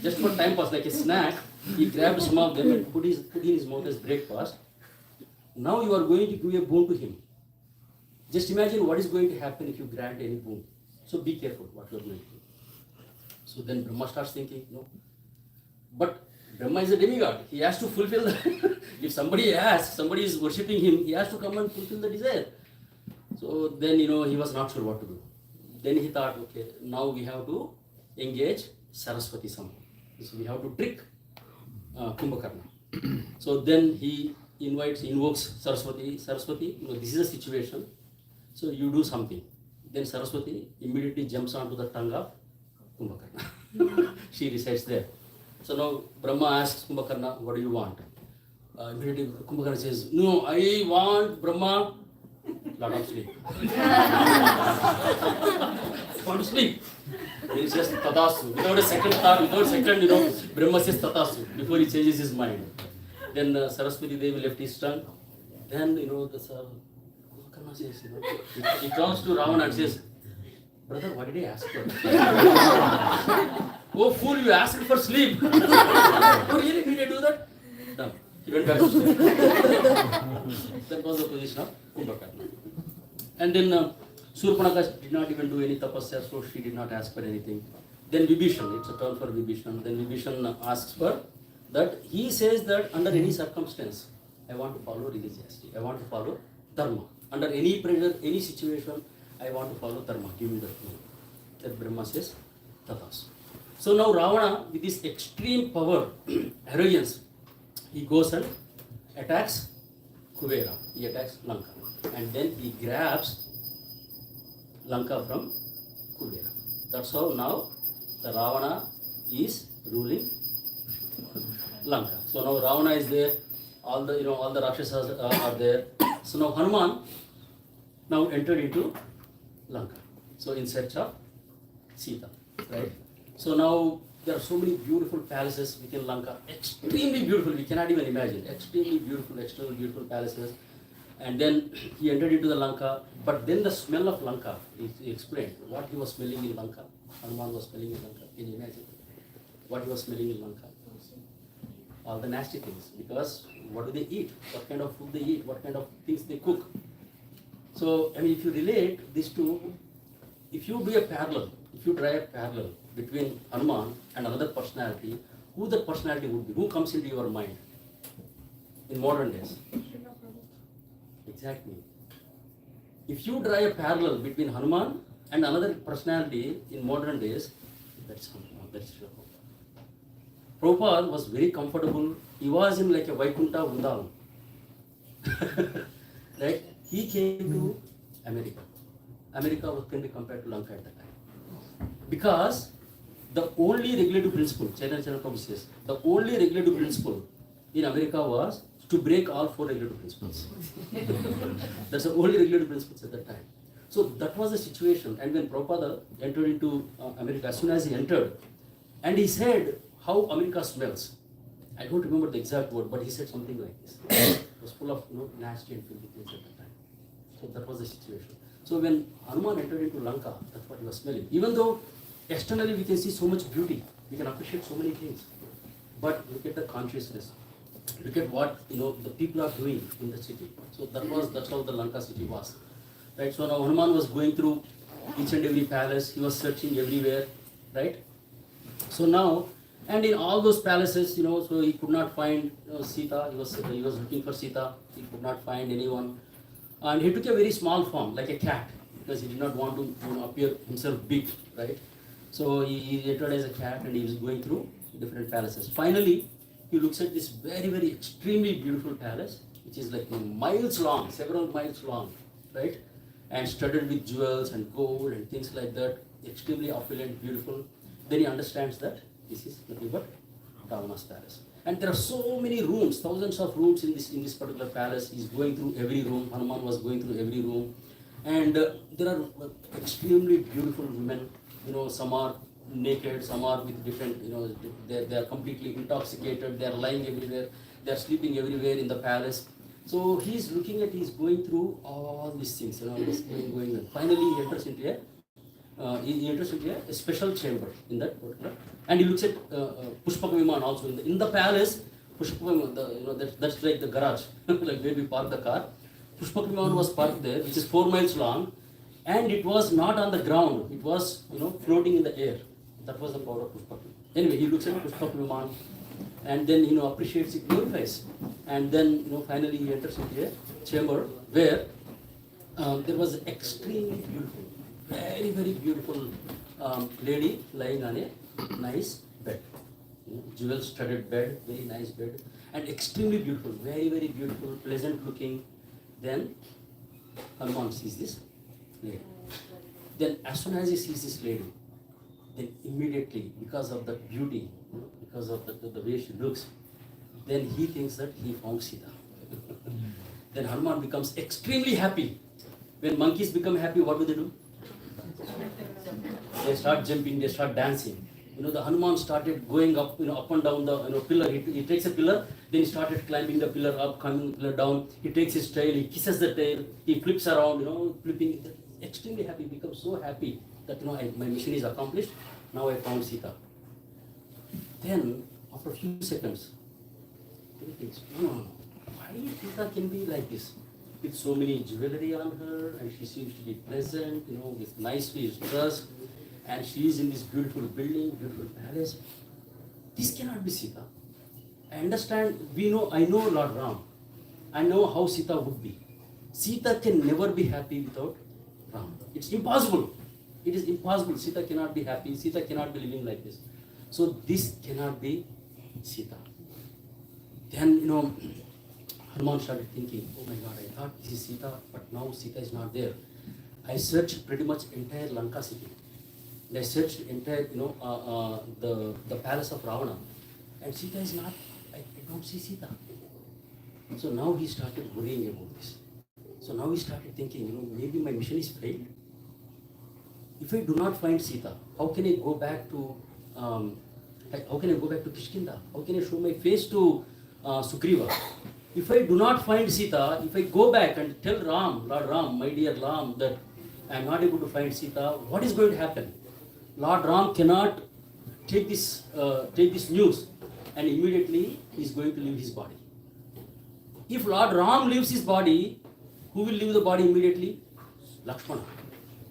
Just for time pass, like a snack, he grabbed some of them and put in his mouth as breakfast. Now you are going to give a boon to him. Just imagine what is going to happen if you grant any boon. So be careful what you are going to do. So then Brahma starts thinking, no. But Brahma is a demigod. He has to fulfill the if somebody asks, somebody is worshipping him, he has to come and fulfill the desire. So then, he was not sure what to do. Then he thought, okay, now we have to engage Saraswati somehow. So we have to trick Kumbhakarna. So then he invokes Saraswati. Saraswati, this is a situation. So you do something. Then Saraswati immediately jumps onto the tongue of Kumbhakarna. She resides there. So now Brahma asks Kumbhakarna, what do you want? Immediately Kumbhakarna says, no, I want Brahma, lot of sleep. Want to sleep. He says Tadasu. Without a second thought, without a second, Brahma says Tadasu before he changes his mind. Then Saraswati Devi left his tongue. Then, Kumbhakarna says, he turns to Ravana and says, brother, what did I ask for? Oh fool, you asked for sleep. Oh really, did I do that? Done. He went back to sleep. That was the position of Kumbhakarna. And then Surpanaka did not even do any tapasya, so she did not ask for anything. Then Vibhishan, it's a term for Vibhishan. Then Vibhishan asks for that. He says that under any circumstance, I want to follow religiosity. I want to follow dharma. Under any pressure, any situation, I want to follow dharma. Give me that rule. That Brahma says, Tathas. So now Ravana, with this extreme power, arrogance, he goes and attacks Kubera. He attacks Lanka. And then he grabs Lanka from Kubera. That's how now the Ravana is ruling Lanka. So now Ravana is there, all the Rakshasas are there. So now Hanuman now entered into Lanka. So in search of Sita, right? So now there are so many beautiful palaces within Lanka, extremely beautiful, we cannot even imagine, extremely beautiful palaces. And then he entered into the Lanka, but then the smell of Lanka, he explained what he was smelling in Lanka. Hanuman was smelling in Lanka. Can you imagine what he was smelling in Lanka? All the nasty things, because what do they eat? What kind of food they eat? What kind of things they cook? So, if you relate these two, if you do a parallel, if you draw a parallel between Hanuman and another personality, who that personality would be? Who comes into your mind in modern days? Exactly. If you draw a parallel between Hanuman and another personality in modern days, that's Hanuman, that's Srila Prabhupada. Prabhupada was very comfortable. He was in like a Vaikuntha Vrindavan. Right? He came to America. America can be compared to Lanka at that time. Because the only regulative principle, Chaitanya Prabhu says, the only regulative principle in America was to break all four regulative principles. That's the only regulative principles at that time. So that was the situation. And when Prabhupada entered into America, as soon as he entered, and he said how America smells. I don't remember the exact word, but he said something like this. It was full of nasty and filthy things at that time. So that was the situation. So when Hanuman entered into Lanka, that's what he was smelling. Even though externally we can see so much beauty, we can appreciate so many things, but look at the consciousness. Look at what the people are doing in the city. So that's how the Lanka city was. Right? So now Hanuman was going through each and every palace. He was searching everywhere. Right? So now, and in all those palaces, so he could not find Sita. He was looking for Sita. He could not find anyone. And he took a very small form, like a cat, because he did not want to appear himself big, right? So he entered as a cat and he was going through different palaces. Finally, he looks at this very, very extremely beautiful palace, which is like miles long, several miles long, right? And studded with jewels and gold and things like that, extremely opulent, beautiful. Then he understands that this is nothing but Ravana's palace. And there are so many rooms, thousands of rooms in this particular palace. He's going through every room. Hanuman was going through every room. And there are extremely beautiful women. Some are naked, some are with different, they are completely intoxicated, they are lying everywhere, they are sleeping everywhere in the palace. So he's looking at, he's going through all these things, just going. And finally he enters into a special chamber in that particular, and he looks at Pushpaka Viman also in the palace. Pushpaka, that's like the garage, like where we park the car. Pushpaka Viman was parked there, which is 4 miles long, and it was not on the ground. It was, floating in the air. That was the power of Pushpaka. Anyway, he looks at Pushpaka Viman, and then, appreciates it, glorifies. And then, finally he enters into a chamber where there was an extremely beautiful, very, very beautiful lady lying on a nice bed. Jewel-studded bed, very nice bed, and extremely beautiful, very, very beautiful, pleasant looking. Then Hanuman sees this lady. Then as soon as he sees this lady, then immediately, because of the beauty, because of the way she looks, then he thinks that he found Sita. Then Hanuman becomes extremely happy. When monkeys become happy, what do? They start jumping, they start dancing. The Hanuman started going up, up and down the pillar. He takes a pillar, then he started climbing the pillar up, climbing the pillar down. He takes his tail, he kisses the tail, he flips around, flipping. Extremely happy, becomes so happy that my mission is accomplished. Now I found Sita. Then after a few seconds, he thinks, no, why Sita can be like this? With so many jewelry on her, and she seems to be pleasant, with nicely dressed, and she is in this beautiful building, beautiful palace. This cannot be Sita. I understand, I know Lord Ram. I know how Sita would be. Sita can never be happy without Ram. It's impossible. It is impossible. Sita cannot be happy. Sita cannot be living like this. So this cannot be Sita. Then, Hanuman started thinking, oh my God, I thought this is Sita, but now Sita is not there. I searched pretty much entire Lanka city. And I searched entire, the palace of Ravana. And Sita is not, I don't see Sita. So now he started worrying about this. So now he started thinking, maybe my mission is failed. If I do not find Sita, how can I go back to Kishkinda? How can I show my face to Sugriva? If I do not find Sita, if I go back and tell Ram, Lord Ram, my dear Ram, that I am not able to find Sita, what is going to happen? Lord Ram cannot take this news, and immediately he is going to leave his body. If Lord Ram leaves his body, who will leave the body immediately? Lakshmana.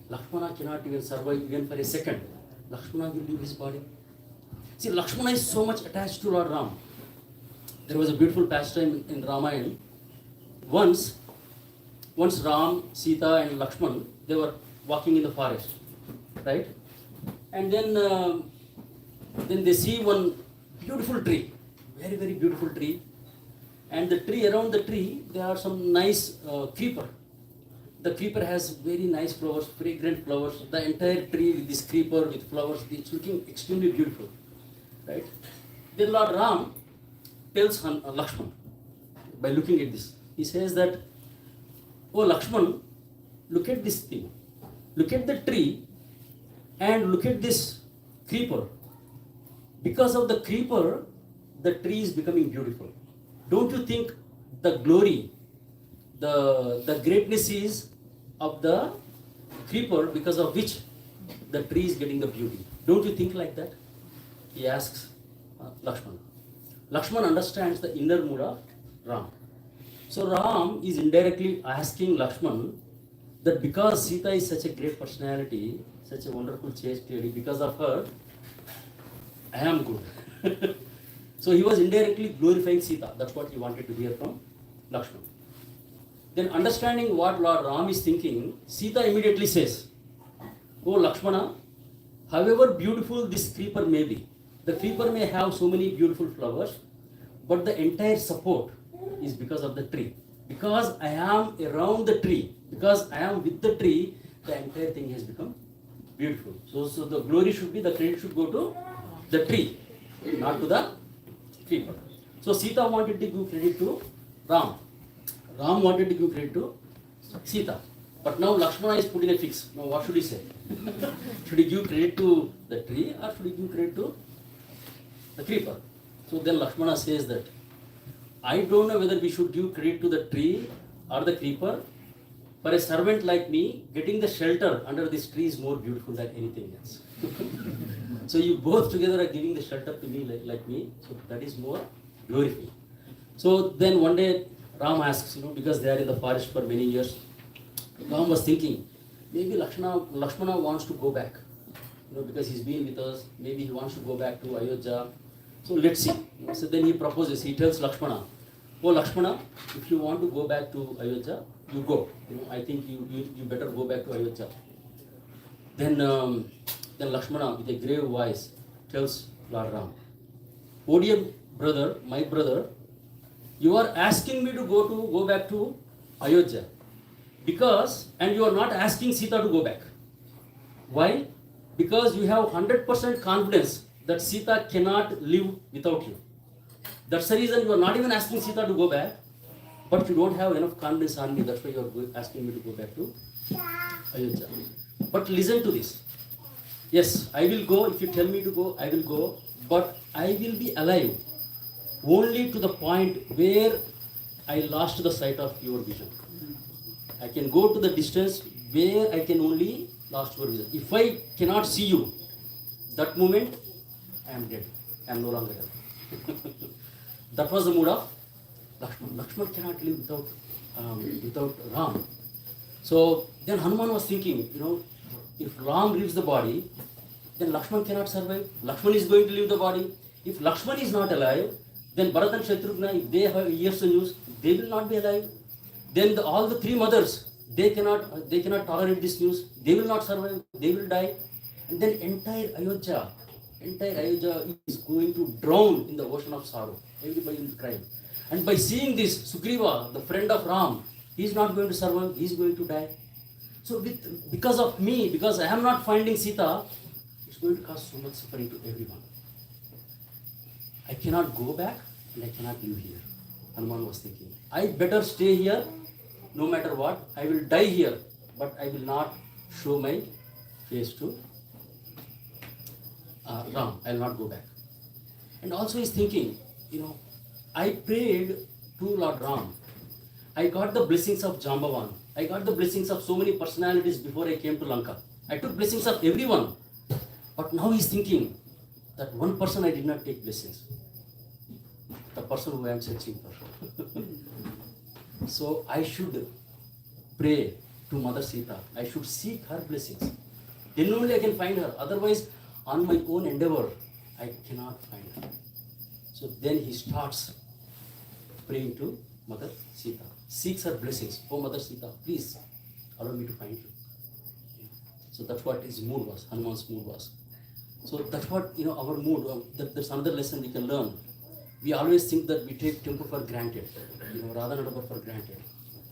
Lakshmana cannot even survive even for a second. Lakshmana will leave his body. See, Lakshmana is so much attached to Lord Ram. There was a beautiful pastime in Ramayana. Once Ram, Sita and Lakshman, they were walking in the forest, right? And then they see one beautiful tree, very, very beautiful tree. And the tree, around the tree, there are some nice creeper. The creeper has very nice flowers, fragrant flowers. The entire tree with this creeper with flowers, it's looking extremely beautiful, right? Then Lord Ram tells Lakshman, by looking at this, he says that, oh Lakshman, look at this thing. Look at the tree and look at this creeper. Because of the creeper, the tree is becoming beautiful. Don't you think the glory, the greatness is of the creeper because of which the tree is getting the beauty? Don't you think like that? He asks Lakshman. Lakshman understands the inner mood of Ram. So Ram is indirectly asking Lakshman that because Sita is such a great personality, such a wonderful chaste lady, because of her, I am good. So he was indirectly glorifying Sita. That's what he wanted to hear from Lakshman. Then understanding what Lord Ram is thinking, Sita immediately says, oh Lakshmana, however beautiful this creeper may be, the creeper may have so many beautiful flowers, but the entire support is because of the tree. Because I am around the tree, because I am with the tree, the entire thing has become beautiful. So the glory should be, the credit should go to the tree, not to the creeper. So Sita wanted to give credit to Ram. Ram wanted to give credit to Sita. But now Lakshmana is put in a fix. Now what should he say? Should he give credit to the tree or should he give credit to the creeper? So then Lakshmana says that, I don't know whether we should give credit to the tree or the creeper. For a servant like me, getting the shelter under this tree is more beautiful than anything else. So you both together are giving the shelter to me like me. So that is more glorifying. So then one day Ram asks, because they are in the forest for many years, Ram was thinking, maybe Lakshmana wants to go back, because he's been with us. Maybe he wants to go back to Ayodhya. So let's see. So then he proposes. He tells Lakshmana, "Oh Lakshmana, if you want to go back to Ayodhya, you go. I think you better go back to Ayodhya." Then Lakshmana, with a grave voice, tells Lord Ram, "Oh dear brother, my brother, you are asking me to go back to Ayodhya, and you are not asking Sita to go back. Why? Because you have 100% confidence that Sita cannot live without you. That's the reason you are not even asking Sita to go back, but you don't have enough confidence on me. That's why you are asking me to go back to Ayodhya. But listen to this. Yes, I will go. If you tell me to go, I will go. But I will be alive only to the point where I lost the sight of your vision. I can go to the distance where I can only lost your vision. If I cannot see you, that moment I am dead. I am no longer dead." That was the mood of Lakshman. Lakshman cannot live without Ram. So then Hanuman was thinking, if Ram leaves the body, then Lakshman cannot survive. Lakshman is going to leave the body. If Lakshman is not alive, then Bharat and Shatrughna, if they have ears and news, they will not be alive. Then all the three mothers, they cannot tolerate this news. They will not survive. They will die. And then entire Ayodhya is going to drown in the ocean of sorrow. Everybody will cry. And by seeing this, Sugriva, the friend of Ram, he is not going to survive. He is going to die. So because of me, because I am not finding Sita, it's going to cause so much suffering to everyone. I cannot go back and I cannot live here. Hanuman was thinking, I better stay here no matter what. I will die here, but I will not show my face to Ram. I will not go back. And also he's thinking, I prayed to Lord Ram. I got the blessings of Jambavan. I got the blessings of so many personalities before I came to Lanka. I took blessings of everyone. But now he's thinking that one person I did not take blessings. The person who I am searching for. So I should pray to Mother Sita. I should seek her blessings. Then only I can find her. Otherwise, on my own endeavor, I cannot find her. So then he starts praying to Mother Sita. Seeks her blessings. Oh Mother Sita, please allow me to find you. So that's what his mood was, Hanuman's mood was. So that's what, our mood, that's another lesson we can learn. We always think that we take temple for granted, Radhanadaba for granted.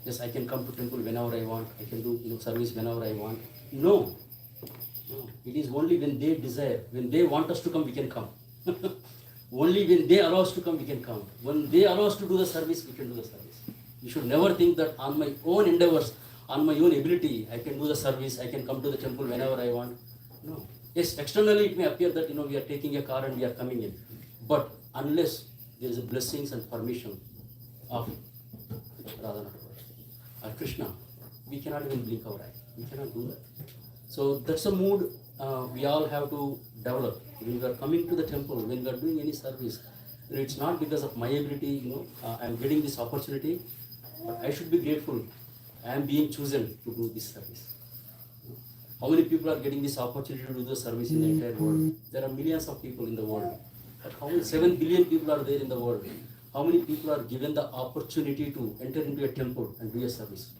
Yes, I can come to temple whenever I want. I can do, service whenever I want. No. It is only when they desire, when they want us to come, we can come. Only when they allow us to come, we can come. When they allow us to do the service, we can do the service. We should never think that on my own endeavors, on my own ability, I can do the service, I can come to the temple whenever I want. No. Yes, externally it may appear that we are taking a car and we are coming in. But unless there is a blessings and permission of Radha or Krishna, we cannot even blink our eye. We cannot do that. So that's a mood we all have to develop. When we are coming to the temple, when we are doing any service, it's not because of my ability, I am getting this opportunity, but I should be grateful. I am being chosen to do this service. How many people are getting this opportunity to do the service in the entire world? There are millions of people in the world. But how many 7 billion people are there in the world? How many people are given the opportunity to enter into a temple and do a service?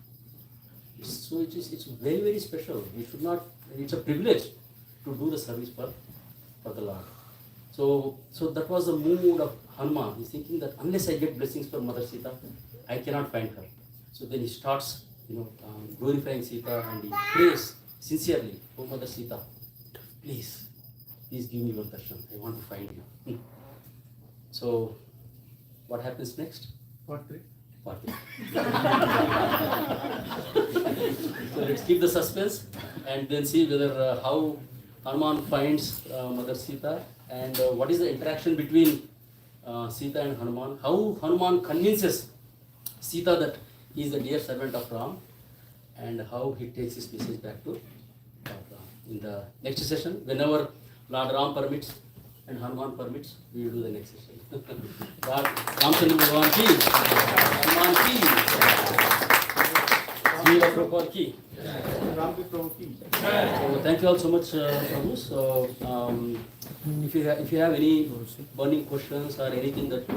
So it's very, very special. We should not, it's a privilege to do the service for the Lord. So that was the mood of Hanuman. He's thinking that unless I get blessings from Mother Sita, I cannot find her. So then he starts, glorifying Sita and he prays sincerely, "Oh Mother Sita, please give me your darshan. I want to find you." So what happens next? What? party. So let's keep the suspense and then see whether how Hanuman finds Mother Sita and what is the interaction between Sita and Hanuman. How Hanuman convinces Sita that he is the dear servant of Ram, and how he takes his message back to Lord Ram. In the next session, whenever Lord Ram permits and Hanuman permits, we will do the next session. Lord Ramchandra Bhagavan ki, Hanuman ki, Srila Prabhupada ki. So thank you all so much, Prabhu. So if you have any burning questions or anything that